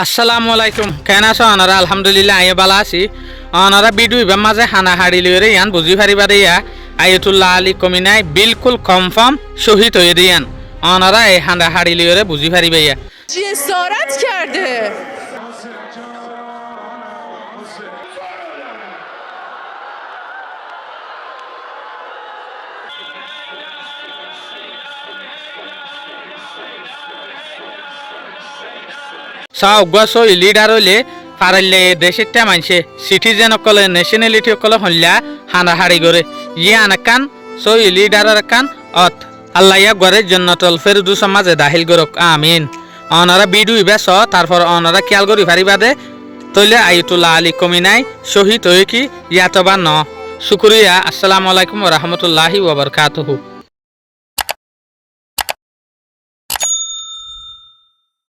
আসসালামু আলাইকুম কেন আছো অনারা আলহামদুলিল্লাহ আইয়ে বালা আছি অনারা বিডু ইবার মাঝে হানা হাড়ি লইরে ইয়ান বুঝি পারিবা দিয়া আয়াতুল্লাহ আলী কমিনাই বিলকুল কনফার্ম শহীদ হয়ে দিয়ান অনারা এই হানা হাড়ি লইরে বুঝি পারিবা ইয়া جسارت کرده সাও গসো লিডার হইলে পারাইলে দেশেরটা মানছে সিটিজেন অকলে ন্যাশনালিটি অকলে হল্লা হানা হাড়ি করে ইয়ে আনাকান সই লিডারের কান অত আল্লাহ ইয়া গরে জন্নতল ফেরুদু সমাজে দাখিল করক আমিন অনারা বিডু ইবেস তারপর অনারা খেয়াল করি পারিবা দে তৈলে আয়াতুল্লাহ আলী কমিনাই শহীদ হয়ে কি ইয়াতবা ন শুক্রিয়া আসসালামু আলাইকুম ওয়া রাহমাতুল্লাহি ওয়া বারাকাতুহু।